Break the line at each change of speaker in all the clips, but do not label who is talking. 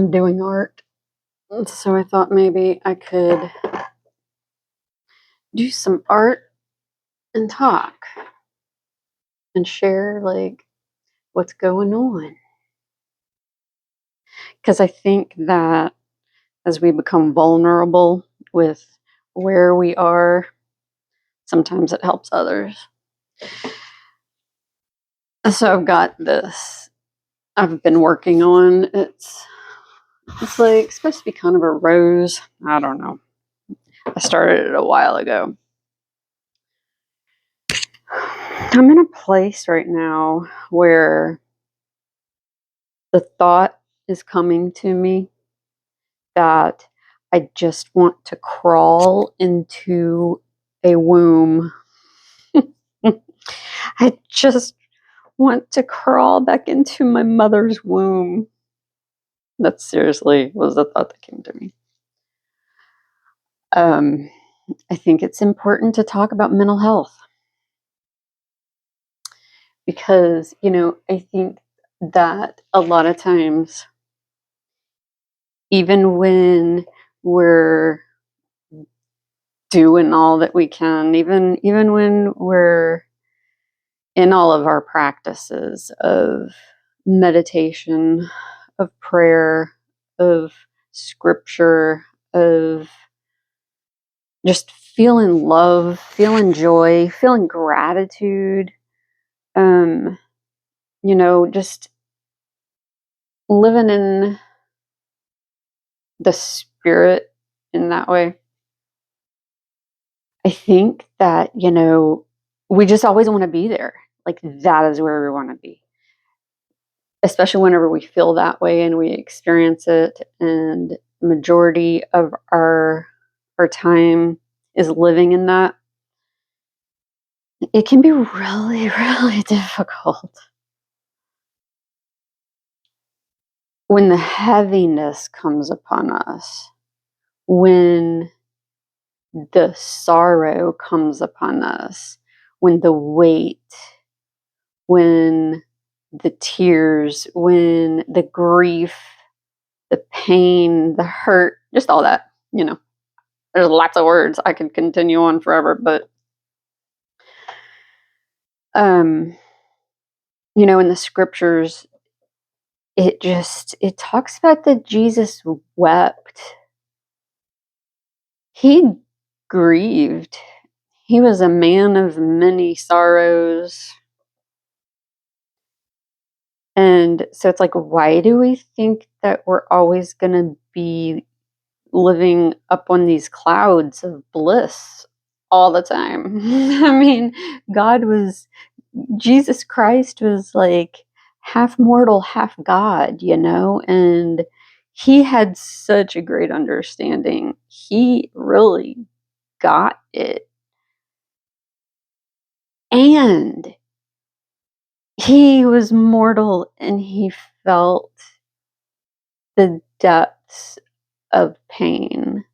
I'm doing art. So I thought maybe I could do some art and talk and share like what's going on. Because I think that as we become vulnerable with where we are, sometimes it helps others. So I've got this I've been working on. It's like supposed to be kind of a rose. I don't know. I started it a while ago. I'm in a place right now where the thought is coming to me that I just want to crawl into a womb. I just want to crawl back into my mother's womb. That seriously was the thought that came to me. I think it's important to talk about mental health because, I think that a lot of times, even when we're doing all that we can, even when we're in all of our practices of meditation, of prayer, of scripture, of just feeling love, feeling joy, feeling gratitude, just living in the spirit in that way. I think that, we just always want to be there. Like that is where we want to be. Especially whenever we feel that way and we experience it, and the majority of our time is living in that, it can be really, really difficult when the heaviness comes upon us, when the sorrow comes upon us, when the weight, when the tears, when the grief, the pain, the hurt, just all that, There's lots of words. I could continue on forever, but in the scriptures, it talks about that Jesus wept. He grieved. He was a man of many sorrows. And so it's like, why do we think that we're always going to be living up on these clouds of bliss all the time? I mean, Jesus Christ was like half mortal, half God, and he had such a great understanding. He really got it. And he was mortal and he felt the depths of pain.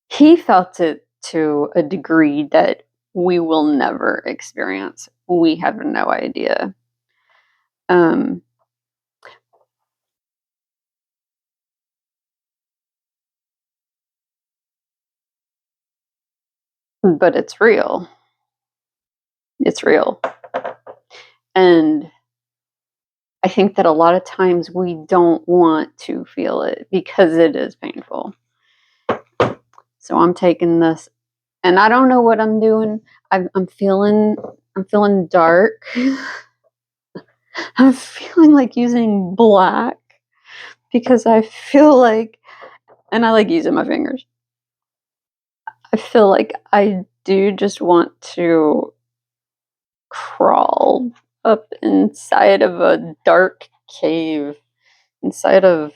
He felt it to a degree that we will never experience. We have no idea. But it's real. It's real. And I think that a lot of times we don't want to feel it because it is painful. So I'm taking this, and I don't know what I'm doing. I'm feeling dark. I'm feeling like using black because I feel like, and I like using my fingers. I feel like I do just want to crawl up inside of a dark cave, inside of,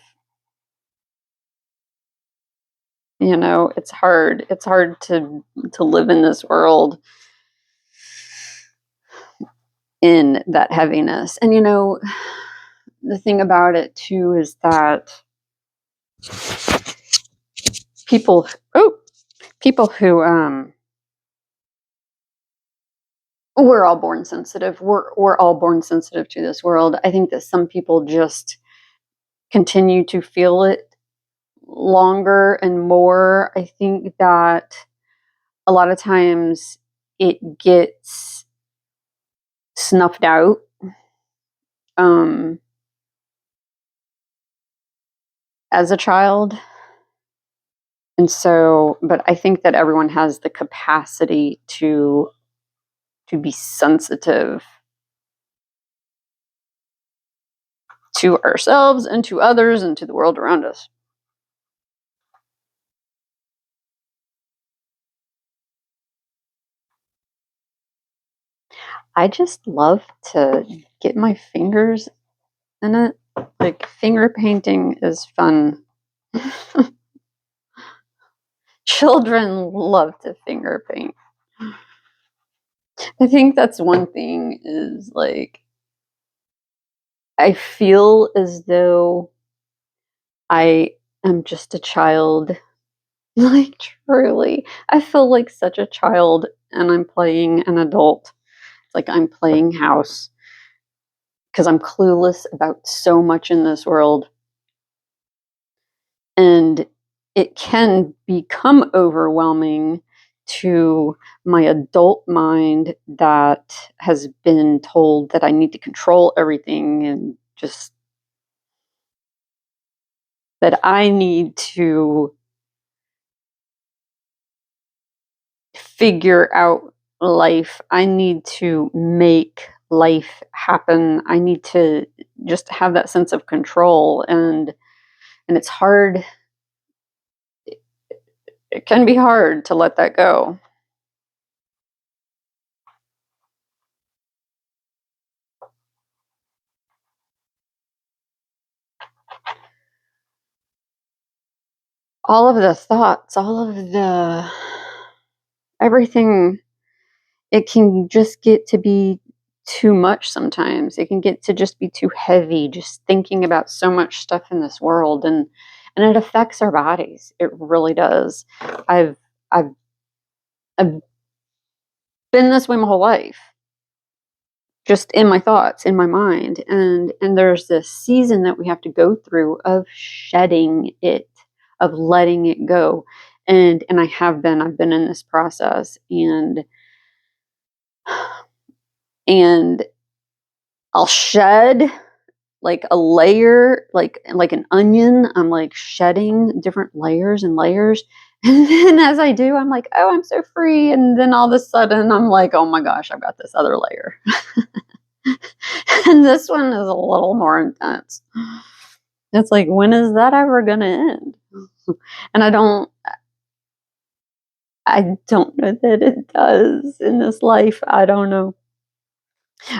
it's hard. It's hard to live in this world in that heaviness. And the thing about it too is that people who we're all born sensitive. We're all born sensitive to this world. I think that some people just continue to feel it longer and more. I think that a lot of times it gets snuffed out. As a child. And so, but I think that everyone has the capacity to be sensitive to ourselves and to others and to the world around us. I just love to get my fingers in it. Like, finger painting is fun. Children love to finger paint. I think that's one thing is like, I feel as though I am just a child. Like, truly. I feel like such a child and I'm playing an adult. It's like I'm playing house because I'm clueless about so much in this world. And it can become overwhelming to my adult mind that has been told that I need to control everything and just that I need to figure out life. I need to make life happen. I need to just have that sense of control, and it's hard. It can be hard to let that go. All of the thoughts, all of the everything, it can just get to be too much sometimes. It can get to just be too heavy, just thinking about so much stuff in this world, and it affects our bodies. It really does. I've I've I've been this way my whole life, just in my thoughts, in my mind, and there's this season that we have to go through of shedding it, of letting it go, and I've been in this process, and I'll shed like a layer, like an onion. I'm like shedding different layers and layers. And then as I do, I'm like, oh, I'm so free. And then all of a sudden I'm like, oh my gosh, I've got this other layer. And this one is a little more intense. It's like, when is that ever gonna end? And I don't know that it does in this life. I don't know.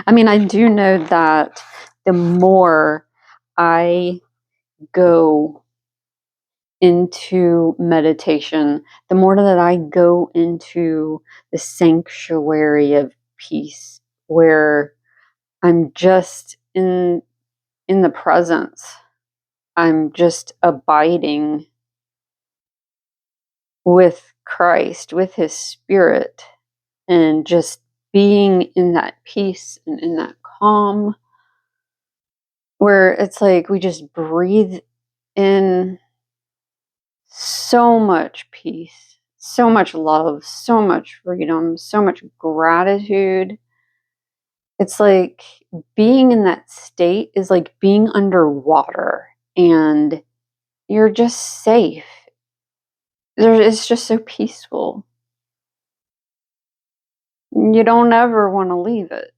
I mean, I do know that the more I go into meditation, the more that I go into the sanctuary of peace, where I'm just in the presence. I'm just abiding with Christ, with his spirit, and just being in that peace and in that calm, where it's like we just breathe in so much peace, so much love, so much freedom, so much gratitude. It's like being in that state is like being underwater and you're just safe. It's just so peaceful. You don't ever want to leave it.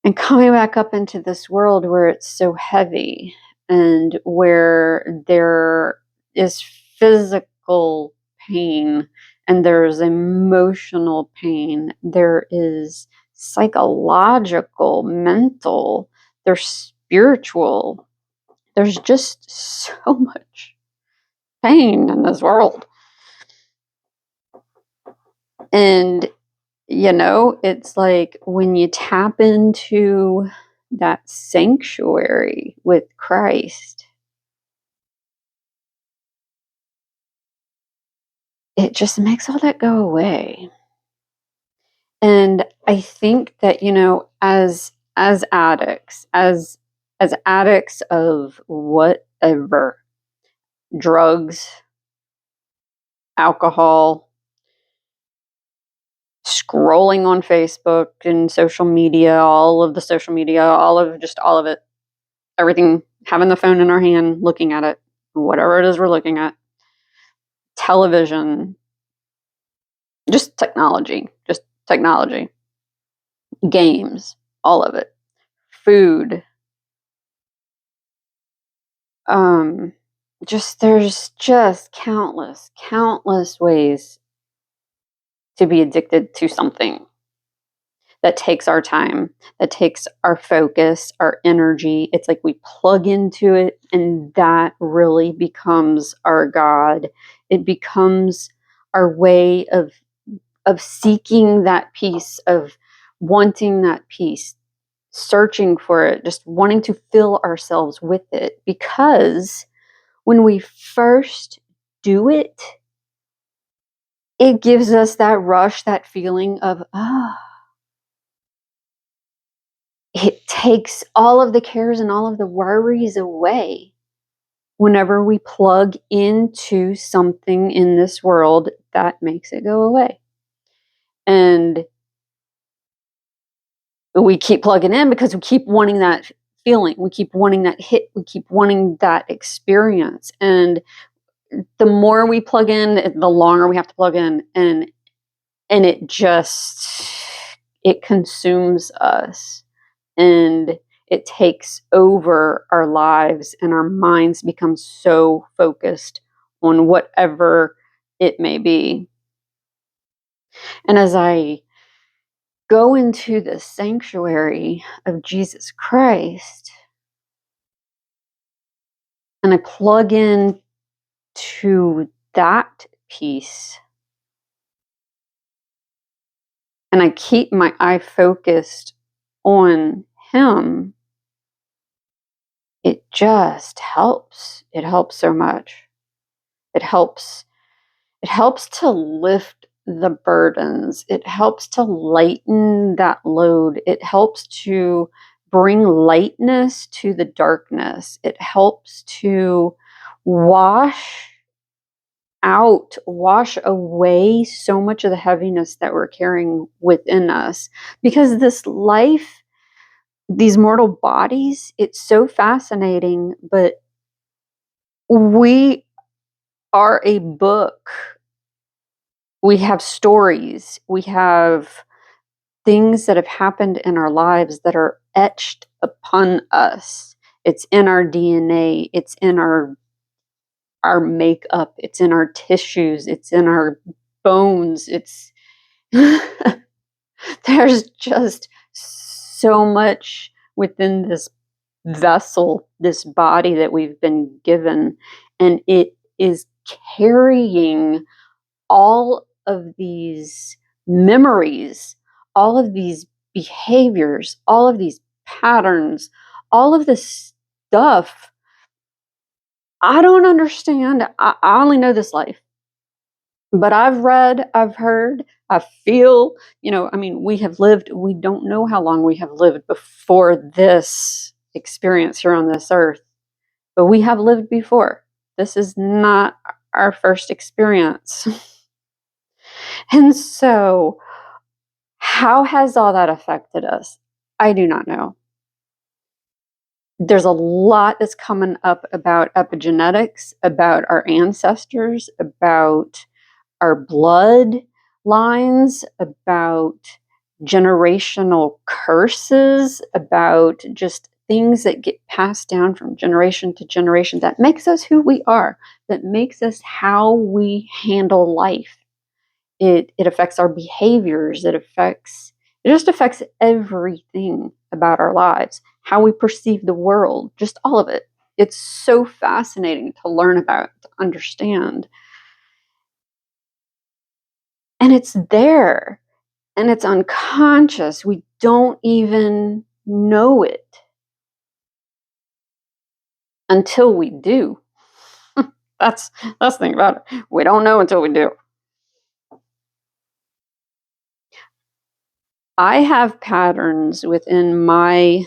And coming back up into this world where it's so heavy and where there is physical pain and there's emotional pain, there is psychological, mental, there's spiritual, there's just so much pain in this world. And it's like when you tap into that sanctuary with Christ, it just makes all that go away. And I think that, as as addicts, as addicts of whatever, drugs, alcohol, scrolling on Facebook and social media, all of the social media, all of it, everything, having the phone in our hand, looking at it, whatever it is we're looking at, television, just technology, games, all of it, food, um, there's just countless ways to be addicted to something that takes our time, that takes our focus, our energy. It's like we plug into it, and that really becomes our God. It becomes our way of seeking that peace, of wanting that peace, searching for it, just wanting to fill ourselves with it. Because when we first do it, it gives us that rush, that feeling of, it takes all of the cares and all of the worries away whenever we plug into something in this world that makes it go away. And we keep plugging in because we keep wanting that feeling, we keep wanting that hit, we keep wanting that experience. And the more we plug in, the longer we have to plug in, and it consumes us, and it takes over our lives, and our minds become so focused on whatever it may be. And as I go into the sanctuary of Jesus Christ and I plug in to that peace, and I keep my eye focused on Him, it just helps. It helps so much. It helps. It helps to lift the burdens. It helps to lighten that load. It helps to bring lightness to the darkness. It helps to wash wash away so much of the heaviness that we're carrying within us. Because this life, these mortal bodies, it's so fascinating, but we are a book. We have stories. We have things that have happened in our lives that are etched upon us. It's in our DNA. It's in our makeup. It's in our tissues. It's in our bones. It's there's just so much within this vessel, this body that we've been given, and it is carrying all of these memories, all of these behaviors, all of these patterns, all of this stuff. I don't understand. I only know this life. But I've read, I've heard, I feel, I mean, we don't know how long we have lived before this experience here on this earth, but we have lived before. This is not our first experience. And so, how has all that affected us? I do not know. There's a lot that's coming up about epigenetics, about our ancestors, about our blood lines, about generational curses, about just things that get passed down from generation to generation that makes us who we are, that makes us how we handle life. It affects our behaviors. It just affects everything about our lives, how we perceive the world, just all of it. It's so fascinating to learn about, to understand. And it's there, and it's unconscious. We don't even know it until we do. That's the thing about it. We don't know until we do. I have patterns within my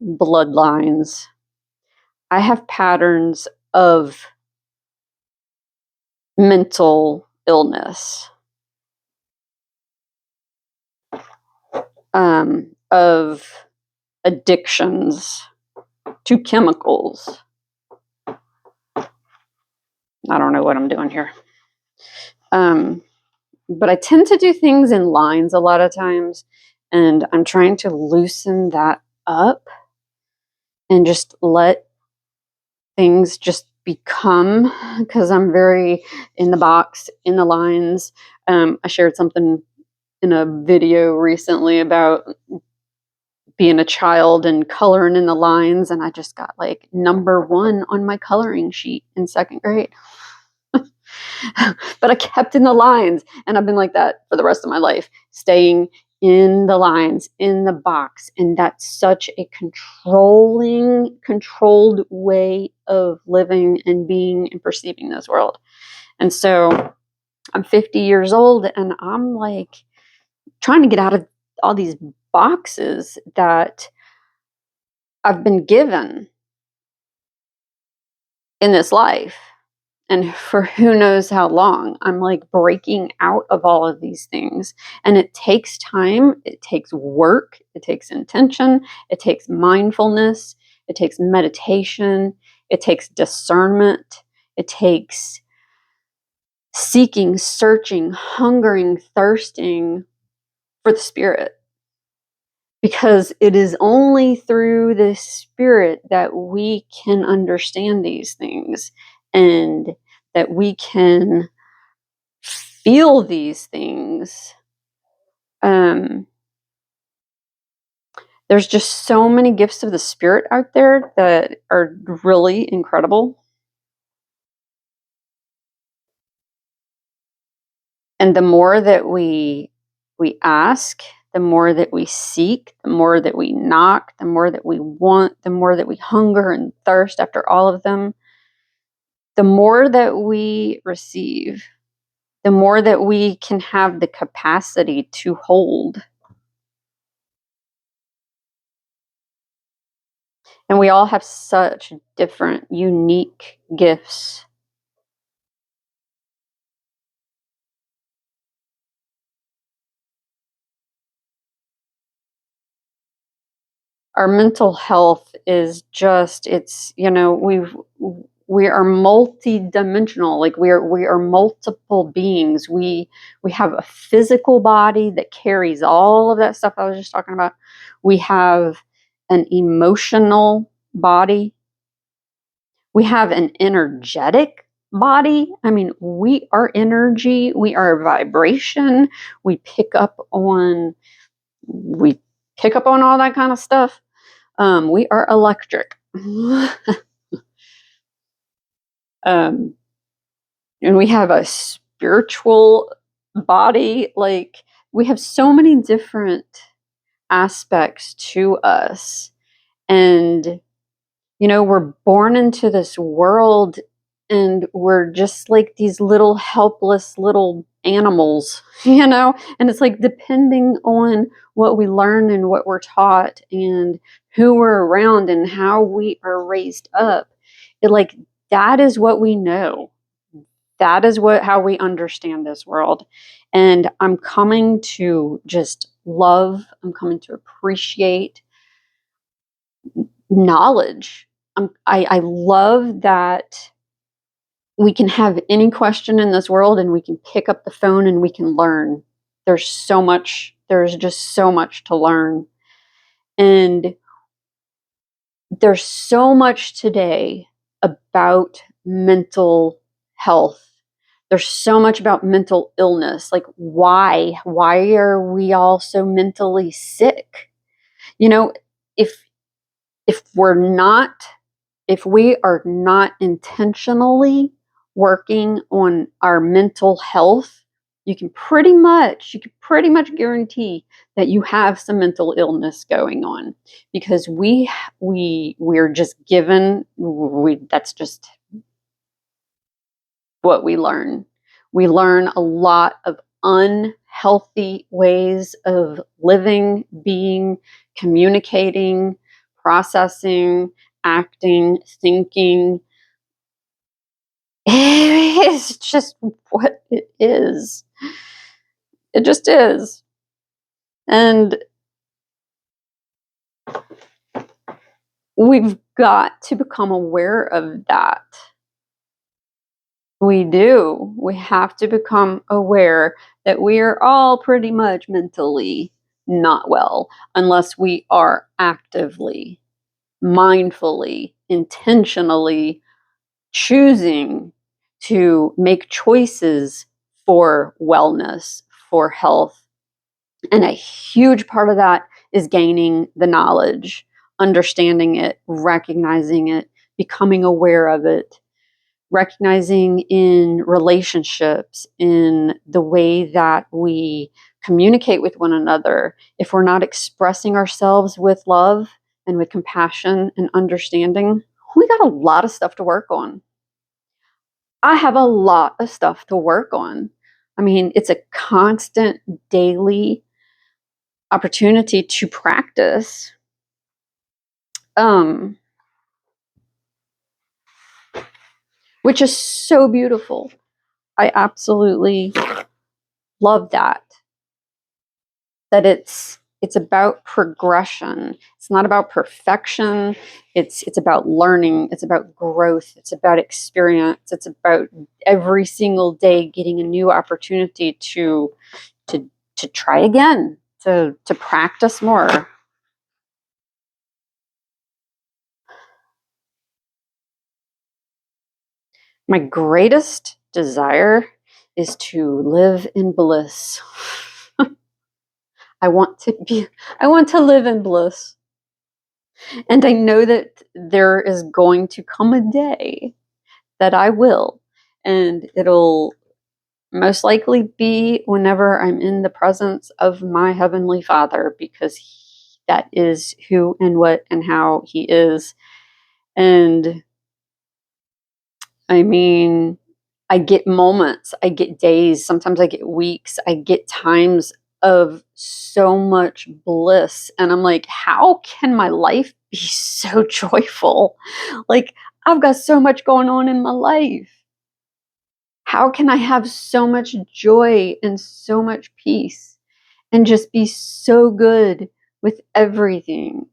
bloodlines. I have patterns of mental illness, of addictions to chemicals. I don't know what I'm doing here. But I tend to do things in lines a lot of times, and I'm trying to loosen that up and just let things just become, because I'm very in the box, in the lines. I shared something in a video recently about being a child and coloring in the lines, and I just got like number one on my coloring sheet in second grade. But I kept in the lines, and I've been like that for the rest of my life, staying in the lines, in the box. And that's such a controlled way of living and being and perceiving this world. And so I'm 50 years old, and I'm like trying to get out of all these boxes that I've been given in this life. And for who knows how long, I'm like breaking out of all of these things. And it takes time, it takes work, it takes intention, it takes mindfulness, it takes meditation, it takes discernment, it takes seeking, searching, hungering, thirsting for the Spirit. Because it is only through the Spirit that we can understand these things, and that we can feel these things. There's just so many gifts of the Spirit out there that are really incredible. And the more that we ask, the more that we seek, the more that we knock, the more that we want, the more that we hunger and thirst after all of them, the more that we receive, the more that we can have the capacity to hold. And we all have such different, unique gifts. Our mental health is just, it's, we are multi-dimensional. Like we are multiple beings. We have a physical body that carries all of that stuff I was just talking about. We have an emotional body. We have an energetic body. I mean, we are energy, we are vibration. We pick up on we pick up on all that kind of stuff. We are electric. And we have a spiritual body. Like, we have so many different aspects to us. And, we're born into this world, and we're just like these little helpless little animals, and it's like, depending on what we learn and what we're taught and who we're around and how we are raised up, it like, that is what we know. That is how we understand this world. And I'm coming to just love, I'm coming to appreciate knowledge. I love that we can have any question in this world, and we can pick up the phone and we can learn. There's just so much to learn. And there's so much today about mental health. There's so much about mental illness. Like, why are we all so mentally sick? If if we are not intentionally working on our mental health, you can pretty much guarantee that you have some mental illness going on, because we're just given, that's just what we learn. We learn a lot of unhealthy healthy ways of living, being, communicating, processing, acting, thinking. It's just what it is. It just is. And we've got to become aware of that. We do. We have to become aware that we are all pretty much mentally not well unless we are actively, mindfully, intentionally choosing to make choices for wellness, for health. And a huge part of that is gaining the knowledge, understanding it, recognizing it, becoming aware of it, recognizing in relationships, in the way that we communicate with one another, if we're not expressing ourselves with love and with compassion and understanding, we got a lot of stuff to work on. I have a lot of stuff to work on. I mean, it's a constant daily opportunity to practice. Um, which is so beautiful. I absolutely love that. That it's about progression. It's not about perfection. It's about learning. It's about growth. It's about experience. It's about every single day getting a new opportunity to try again, to practice more. My greatest desire is to live in bliss. I want to live in bliss. And I know that there is going to come a day that I will. And it'll most likely be whenever I'm in the presence of my Heavenly Father, because that is who and what and how He is. And I mean, I get moments, I get days, sometimes I get weeks, I get times of so much bliss. And I'm like, how can my life be so joyful? Like, I've got so much going on in my life. How can I have so much joy and so much peace and just be so good with everything?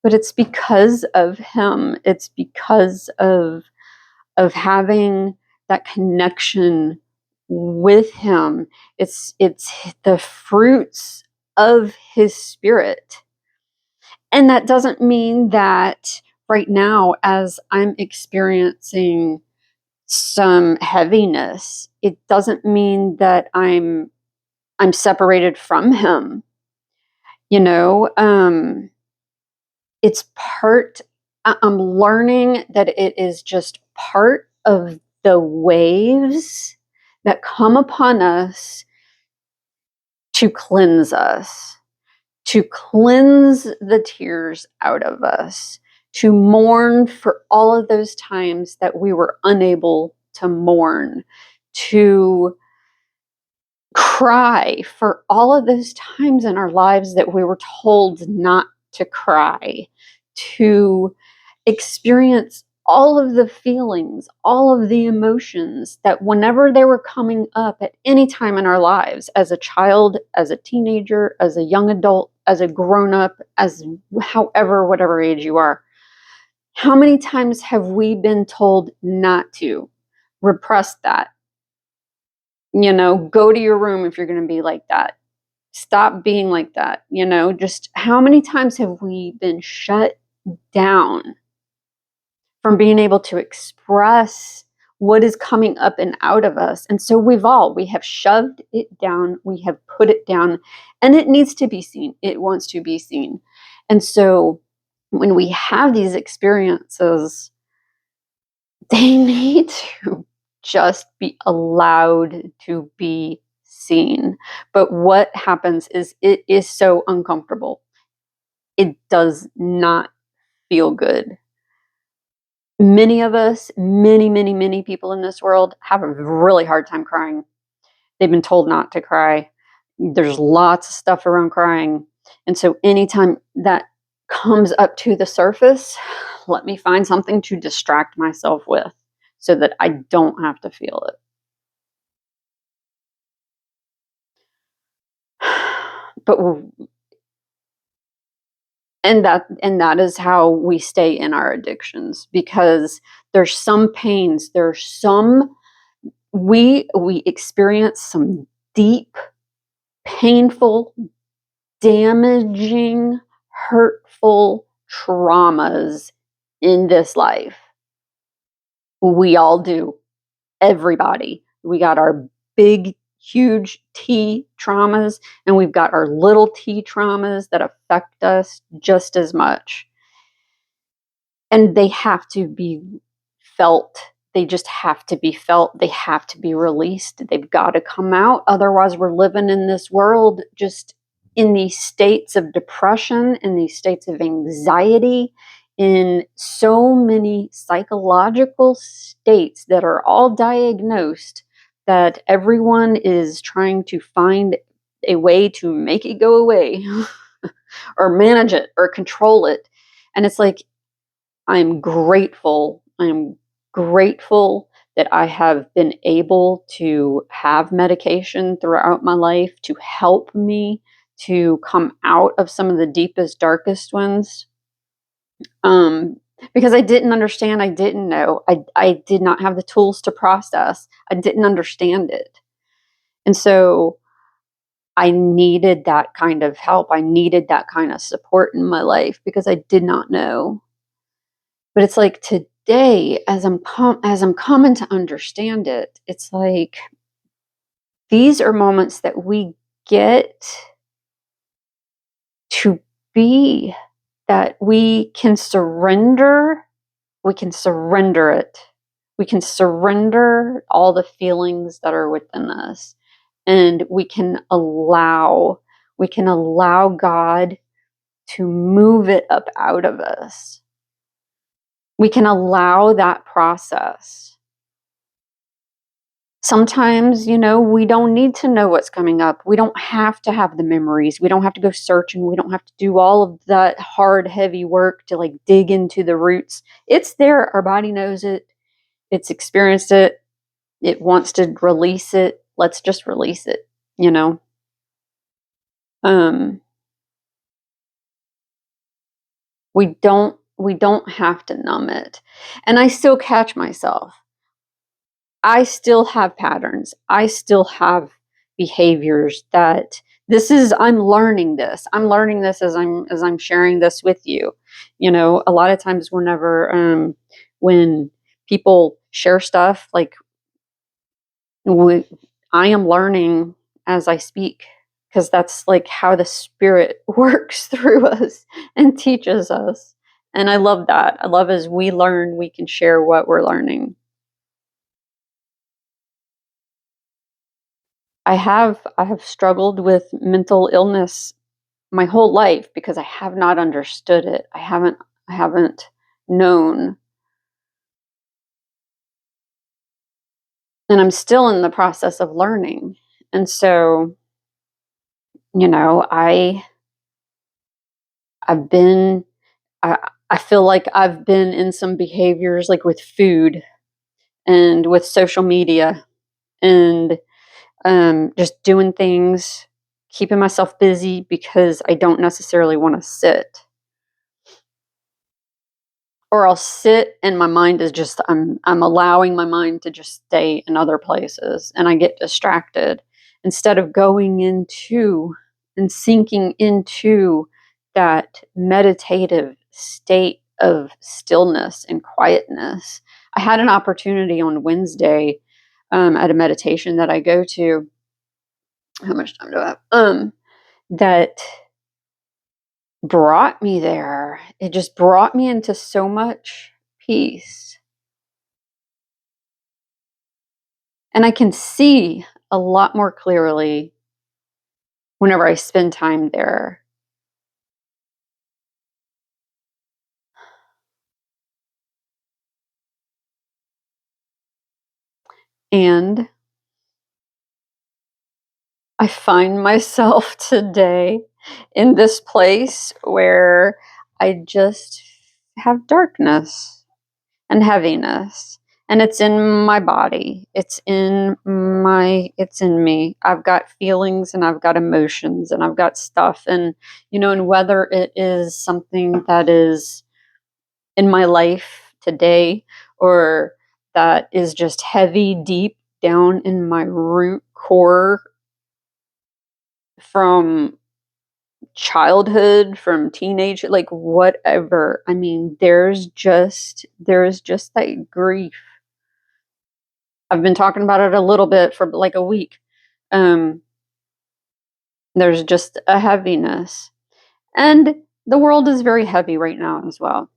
But it's because of Him. It's because of having that connection with Him. It's the fruits of His Spirit. And that doesn't mean that right now, as I'm experiencing some heaviness, it doesn't mean that I'm separated from Him. You know, it's part. I'm learning that it is just part of the waves that come upon us to cleanse us, to cleanse the tears out of us, to mourn for all of those times that we were unable to mourn, to cry for all of those times in our lives that we were told not to cry, to experience all of the feelings, all of the emotions that whenever they were coming up at any time in our lives, as a child, as a teenager, as a young adult, as a grown up, as however, whatever age you are, how many times have we been told not to repress that? You know, go to your room if you're going to be like that. Stop being like that. You know, just how many times have we been shut down from being able to express what is coming up and out of us? And so we have shoved it down, we have put it down, and it needs to be seen. It wants to be seen. And so when we have these experiences, they need to just be allowed to be seen. But what happens is it is so uncomfortable. It does not feel good. Many of us, many people in this world have a really hard time crying. They've been told not to cry. There's lots of stuff around crying. And so anytime that comes up to the surface, let me find something to distract myself with so that I don't have to feel it. But and that is how we stay in our addictions, because there's some pains, there's some we experience some deep, painful, damaging, hurtful traumas in this life. We all do. Everybody. We got our big, huge T traumas, and we've got our little T traumas that affect us just as much. And they have to be felt. They just have to be felt. They have to be released. They've got to come out. Otherwise, we're living in this world just in these states of depression, in these states of anxiety, in so many psychological states that are all diagnosed, that everyone is trying to find a way to make it go away or manage it or control it. And it's like, I'm grateful. I'm grateful that I have been able to have medication throughout my life to help me to come out of some of the deepest, darkest ones. Um, because I didn't understand, I didn't know, I did not have the tools to process, I didn't understand it. And so I needed that kind of help. I needed that kind of support in my life because I did not know. But it's like today, as I'm coming to understand it, it's like these are moments that we get to be, that we can surrender. We can surrender it. We can surrender all the feelings that are within us, and we can allow God to move it up out of us. We can allow that process. Sometimes, we don't need to know what's coming up. We don't have to have the memories. We don't have to go searching. We don't have to do all of that hard, heavy work to like dig into the roots. It's there. Our body knows it. It's experienced it. It wants to release it. Let's just release it, you know? Um, we don't have to numb it. And I still catch myself. I still have patterns. I still have behaviors that I'm learning this. I'm learning this as I'm sharing this with you. A lot of times when people share stuff, like we, I am learning as I speak, because that's like how the spirit works through us and teaches us. And I love that. I love as we learn, we can share what we're learning. I have struggled with mental illness my whole life because I have not understood it. I haven't known, and I'm still in the process of learning. And so, I've been I I feel like I've been in some behaviors like with food and with social media, and just doing things, keeping myself busy because I don't necessarily want to sit. Or I'll sit and my mind is just I'm allowing my mind to just stay in other places, and I get distracted instead of going into and sinking into that meditative state of stillness and quietness. I had an opportunity on Wednesday, at a meditation that I go to. How much time do I have? That brought me there. It just brought me into so much peace. And I can see a lot more clearly whenever I spend time there. And I find myself today in this place where I just have darkness and heaviness, and it's in my body. It's in me. I've got feelings and I've got emotions and I've got stuff, and and whether it is something that is in my life today or that is just heavy deep down in my root core from childhood, from teenage, like whatever. I mean, there's just that grief. I've been talking about it a little bit for like a week. Um, there's just a heaviness. And the world is very heavy right now as well.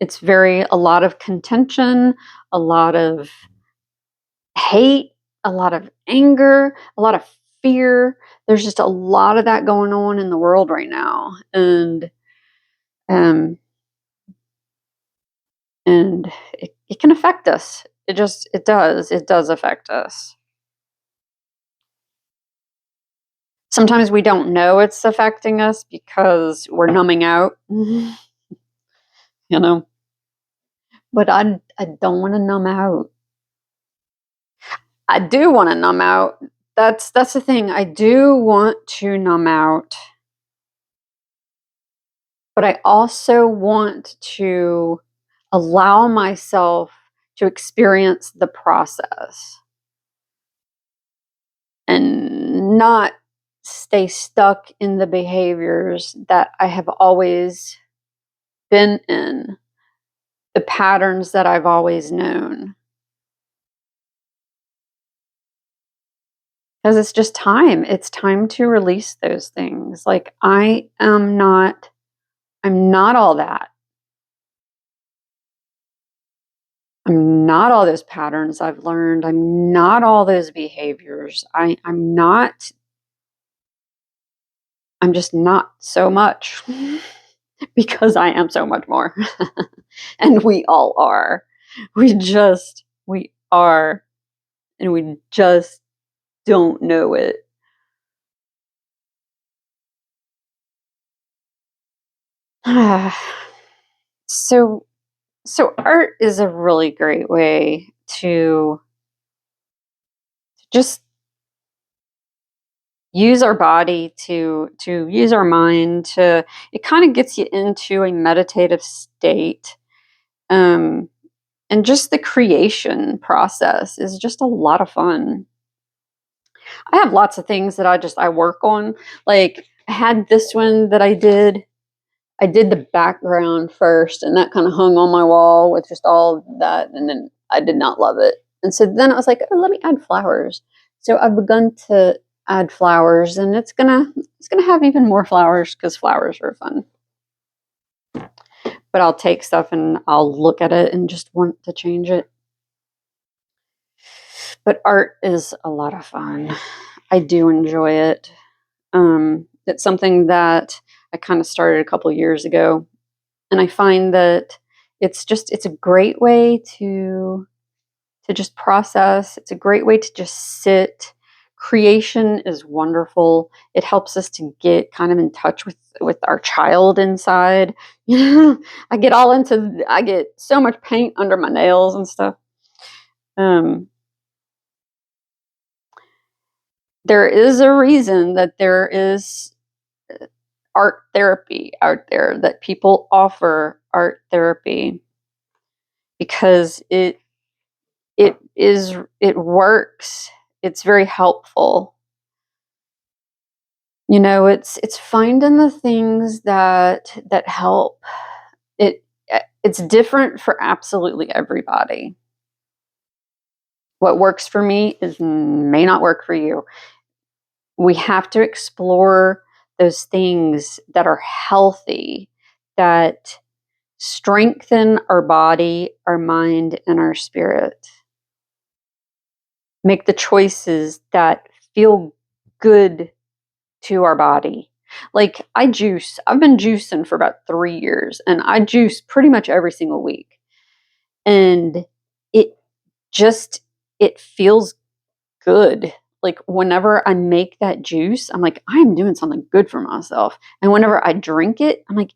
It's a lot of contention, a lot of hate, a lot of anger, a lot of fear. There's just a lot of that going on in the world right now. Um, and it can affect us. It does affect us. Sometimes we don't know it's affecting us because we're numbing out, you know. But I don't want to numb out. I do want to numb out. That's the thing. I do want to numb out, but I also want to allow myself to experience the process and not stay stuck in the behaviors that I have always been in, the patterns that I've always known. Because it's just time. It's time to release those things. Like I'm not all that. I'm not all those patterns I've learned. I'm not all those behaviors. I'm not, I'm just not so much because I am so much more. And we all are. We are. And we just don't know it. so so art is a really great way to just use our body, to use our mind, to it kind of gets you into a meditative state. um and just the creation process is just a lot of fun. I have lots of things that I work on. Like I had this one that I did the background first, and that kind of hung on my wall with just all that, and then I did not love it. And so then I was like, oh, let me add flowers. So I've begun to add flowers, and it's gonna have even more flowers because flowers are fun. But I'll take stuff and I'll look at it and just want to change it. But art is a lot of fun. I do enjoy it. It's something that I kind of started a couple years ago, and I find that it's a great way to just process. It's a great way to just sit. Creation is wonderful. It helps us to get kind of in touch with our child inside. I get so much paint under my nails and stuff. Um, there is a reason that there is art therapy out there, that people offer art therapy, because it works. It's very helpful. It's finding the things that help. It's different for absolutely everybody. What works for me may not work for you. We have to explore those things that are healthy, that strengthen our body, our mind, and our spirit. Make the choices that feel good to our body. Like I juice. I've been juicing for about 3 years, and I juice pretty much every single week. And it just it feels good. like whenever I make that juice, I'm like, I am doing something good for myself. And whenever I drink it, I'm like,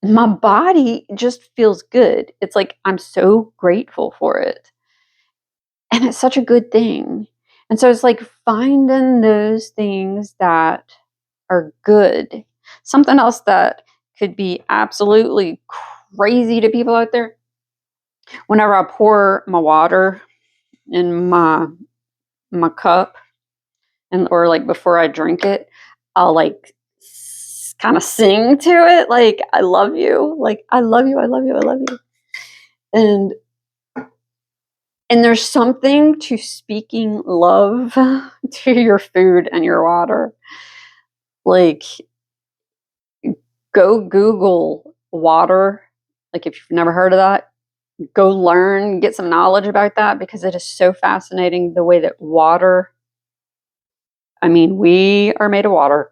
my body just feels good. It's like I'm so grateful for it. And it's such a good thing. And so it's like finding those things that are good. Something else that could be absolutely crazy to people out there. Whenever I pour my water in my cup, and or like before I drink it, I'll like kind of sing to it, like I love you, like I love you, I love you, I love you. And there's something to speaking love to your food and your water. Like, go Google water. Like, if you've never heard of that, go learn, get some knowledge about that, because it is so fascinating the way that water, I mean, we are made of water.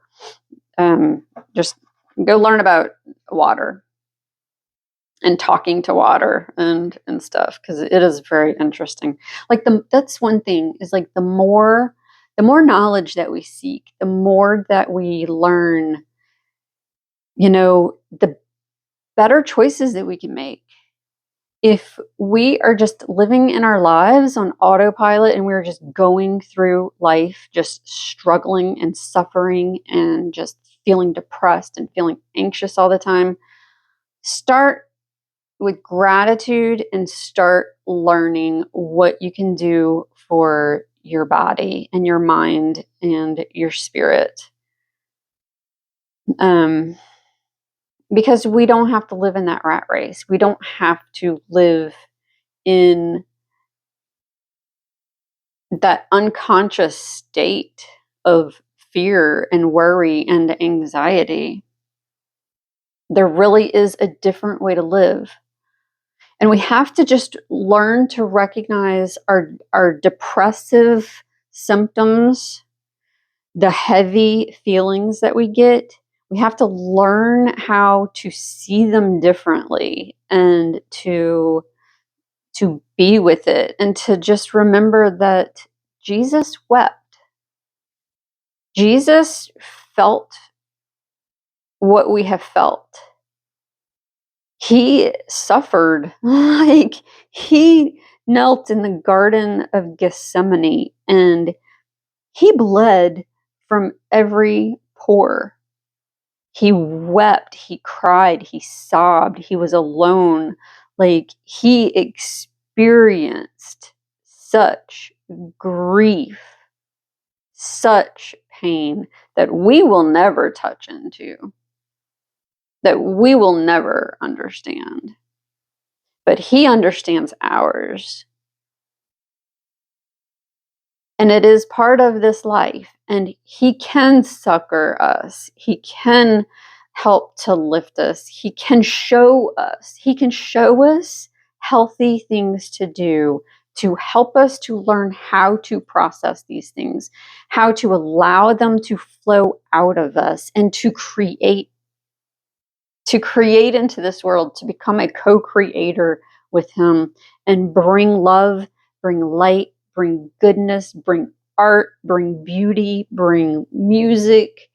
Just go learn about water and talking to water and stuff, because it is very interesting. Like, that's one thing, is like the more knowledge that we seek, the more that we learn, the better choices that we can make. If we are just living in our lives on autopilot and we're just going through life, just struggling and suffering and just feeling depressed and feeling anxious all the time, start with gratitude and start learning what you can do for your body and your mind and your spirit. Because we don't have to live in that rat race. We don't have to live in that unconscious state of fear and worry and anxiety. There really is a different way to live. And we have to just learn to recognize our depressive symptoms, the heavy feelings that we get. We have to learn how to see them differently and to be with it, and to just remember that Jesus wept. Jesus felt what we have felt. He suffered. Like, he knelt in the Garden of Gethsemane and he bled from every pore. He wept, he cried, he sobbed, he was alone. Like, he experienced such grief, such pain that we will never touch into, that we will never understand. But he understands ours. And it is part of this life. And he can succor us. He can help to lift us. He can show us. He can show us healthy things to do to help us to learn how to process these things, how to allow them to flow out of us and to create into this world, to become a co-creator with him and bring love, bring light, bring goodness, bring art, bring beauty, bring music,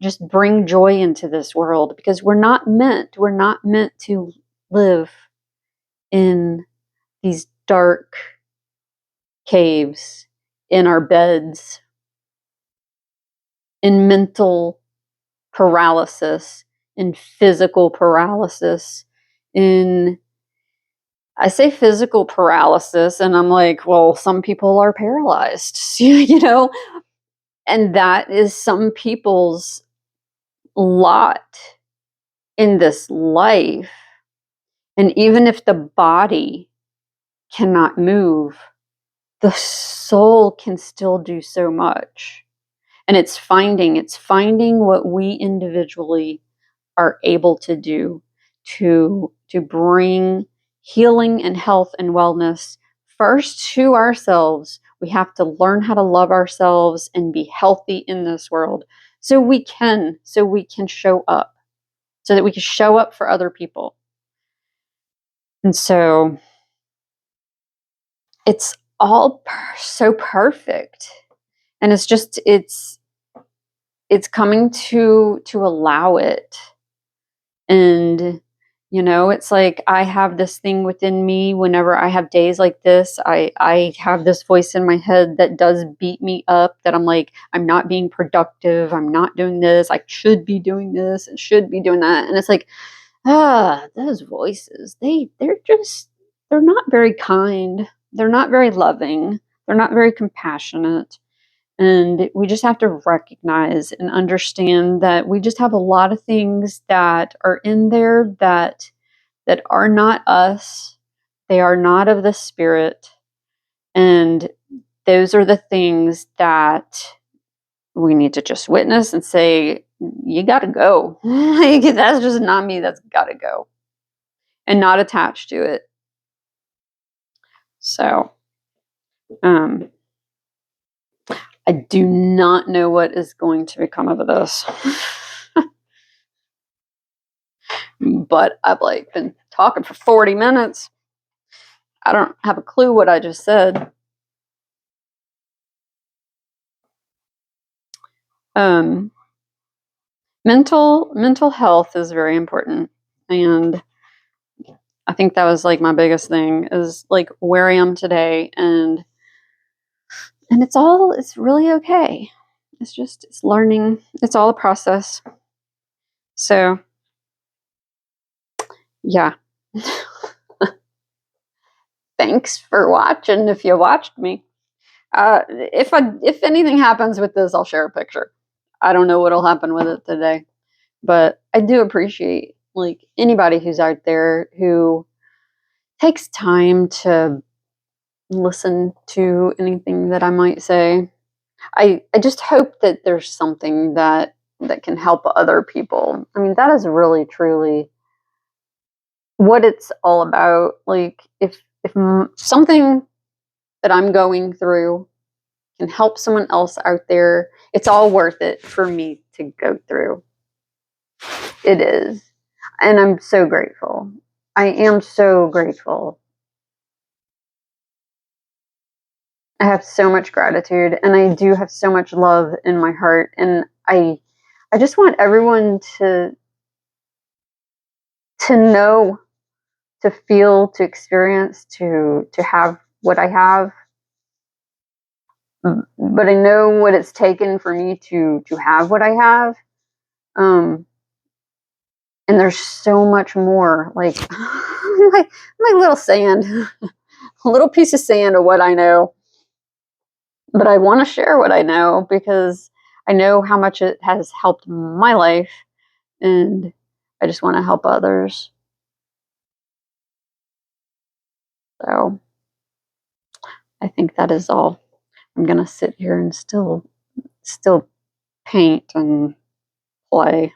just bring joy into this world, because we're not meant to live in these dark caves, in our beds, in mental paralysis, in physical paralysis, in, I say physical paralysis, and I'm like, well, some people are paralyzed, and that is some people's lot in this life. And even if the body cannot move, the soul can still do so much. And it's finding what we individually are able to do to bring healing and health and wellness first to ourselves. We have to learn how to love ourselves and be healthy in this world so we can show up, so that we can show up for other people. And so it's all so perfect. And it's coming to allow it. And it's like I have this thing within me. Whenever I have days like this, I have this voice in my head that does beat me up, that I'm like, I'm not being productive, I'm not doing this, I should be doing this and should be doing that. And it's like, those voices, they're not very kind, they're not very loving, they're not very compassionate. And we just have to recognize and understand that we just have a lot of things that are in there that are not us. They are not of the spirit. And those are the things that we need to just witness and say, you got to go. Like, that's just not me. That's got to go. And not attached to it. So, I do not know what is going to become of this. But I've like been talking for 40 minutes. I don't have a clue what I just said. Mental health is very important, and I think that was like my biggest thing, is like where I am today, and it's really okay. It's learning. It's all a process. So yeah. Thanks for watching. If you watched me, if anything happens with this, I'll share a picture. I don't know what'll happen with it today, but I do appreciate like anybody who's out there who takes time to listen to anything that I might say. I just hope that there's something that can help other people. I mean, that is really truly what it's all about. Like if something that I'm going through can help someone else out there, it's all worth it for me to go through. It is. And I'm so grateful. I am so grateful. I have so much gratitude, and I do have so much love in my heart, and I just want everyone to know, to feel, to experience, to have what I have. But I know what it's taken for me to have what I have. And there's so much more. Like my little sand, a little piece of sand of what I know. But I want to share what I know because I know how much it has helped my life, and I just want to help others. So I think that is all. I'm gonna sit here and still paint and play.